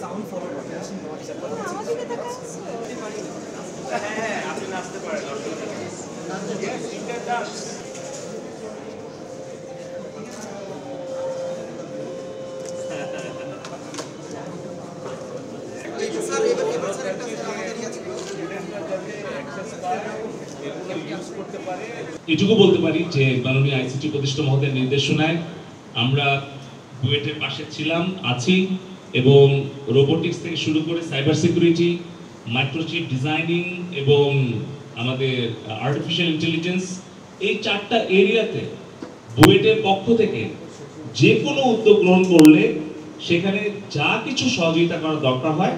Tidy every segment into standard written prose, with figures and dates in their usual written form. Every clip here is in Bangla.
সাউন্ড ফলো করতে আসেন আমাদের কথা কাজ হ্যাঁ আপনি নাচতে পারেন এটুকু বলতে পারি যে মাননীয় আইসিটি উপদেষ্টা মহোদয়ের নির্দেশনায় আমরা বুয়েটের পাশে ছিলাম, আছি, এবং রোবোটিক্স থেকে শুরু করে সাইবার সিকিউরিটি, মাইক্রোচিপ ডিজাইনিং এবং আমাদের আর্টিফিশিয়াল ইন্টেলিজেন্স, এই 4টা এরিয়াতে বুয়েটের পক্ষ থেকে যে কোনো উদ্যোগ গ্রহণ করলে সেখানে যা কিছু সহযোগিতা করার দরকার হয়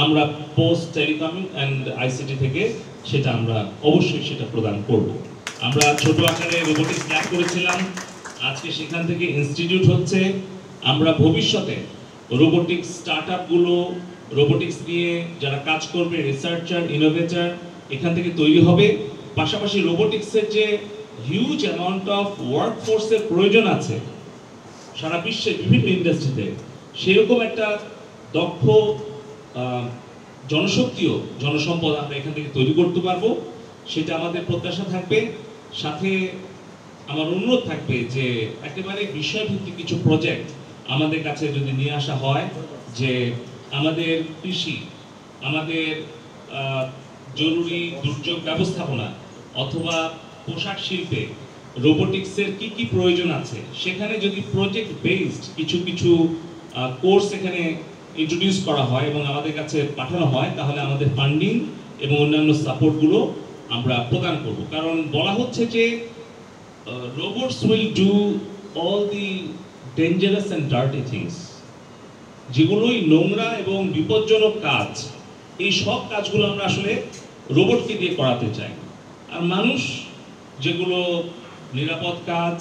আমরা পোস্ট টেলিকম অ্যান্ড আইসিটি থেকে সেটা আমরা অবশ্যই সেটা প্রদান করব। আমরা ছোট আকারে রোবোটিক্স ল্যাব করেছিলাম, আজকে সেখান থেকে ইনস্টিটিউট হচ্ছে। আমরা ভবিষ্যতে রোবোটিক্স স্টার্টআপগুলো, রোবোটিক্স নিয়ে যারা কাজ করবে, রিসার্চার, ইনোভেটর এখান থেকে তৈরি হবে। পাশাপাশি রোবোটিক্সের যে হিউজ অ্যামাউন্ট অফ ওয়ার্কফোর্সের প্রয়োজন আছে সারা বিশ্বের বিভিন্ন ইন্ডাস্ট্রিতে, সেরকম একটা দক্ষ জনশক্তিও, জনসম্পদ আমরা এখান থেকে তৈরি করতে পারবো, সেটা আমাদের প্রত্যাশা থাকবে। সাথে আমার অনুরোধ থাকবে যে একেবারে বিষয়ভিত্তিক কিছু প্রজেক্ট আমাদের কাছে যদি নিয়ে আসা হয়, যে আমাদের কৃষি, আমাদের জরুরি দুর্যোগ ব্যবস্থাপনা অথবা পোশাক শিল্পে রোবোটিক্সের কি কি প্রয়োজন আছে, সেখানে যদি প্রজেক্ট বেসড কিছু কিছু কোর্স এখানে ইন্ট্রোডিউস করা হয় এবং আমাদের কাছে পাঠানো হয়, তাহলে আমাদের ফান্ডিং এবং অন্যান্য সাপোর্টগুলো আমরা প্রদান করব। কারণ বলা হচ্ছে যে robots will do all the dangerous and dirty things, যেগুলোই নোংরা এবং বিপজ্জনক কাজ, এই সব কাজগুলো আমরা আসলে রোবটকে দিয়ে করাতে চাই। আর মানুষ যেগুলো নিরাপদ কাজ,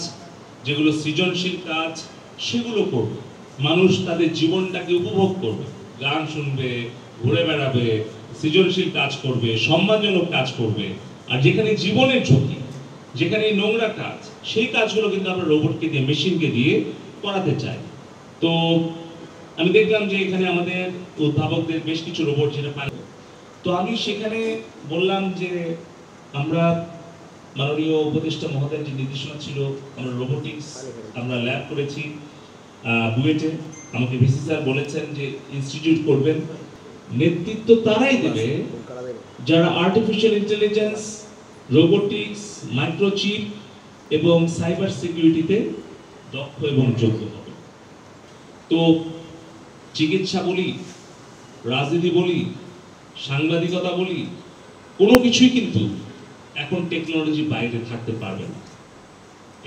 যেগুলো সৃজনশীল কাজ, সেগুলো করবে। মানুষ তাদের জীবনটাকে উপভোগ করবে, গান শুনবে, ঘুরে বেড়াবে, সৃজনশীল কাজ করবে, সম্মানজনক কাজ করবে। আর যেখানে জীবনের ঝুঁকি, যেখানে নোংরা কাজ, সেই কাজগুলো কিন্তু আমরা রোবটকে দিয়ে, মেশিনকে দিয়ে করাতে চাই। তো আমি দেখলাম যে এখানে আমাদের উদ্ভাবকদের বেশ কিছু রোবট যেটা পাই, তো আমি সেখানে বললাম যে আমরা মাননীয় উপদেষ্টা মহোদয়ের যে নির্দেশনা ছিল, আমরা রোবোটিক্স আমরা ল্যাব করেছি বুয়েটে। আমাকে ভিসি স্যার বলেছেন যে ইনস্টিটিউট করবেন। নেতৃত্ব তারাই দেবে যারা আর্টিফিশিয়াল ইন্টেলিজেন্স, রোবোটিক্স, মাইক্রোচিপ এবং সাইবার সিকিউরিটিতে দক্ষ এবং যোগ্য হবে। তো চিকিৎসা বলি, রাজনীতি বলি, সাংবাদিকতা বলি, কোনো কিছুই কিন্তু এখন টেকনোলজি বাইরে থাকতে পারবে না।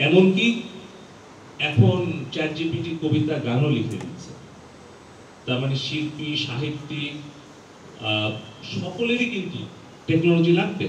এমনকি এখন চ্যাটজিপিটি কবিতা, গানও লিখে দিচ্ছে। তার মানে শিল্পী, সাহিত্যিক সকলেরই কিন্তু টেকনোলজি লাগবে।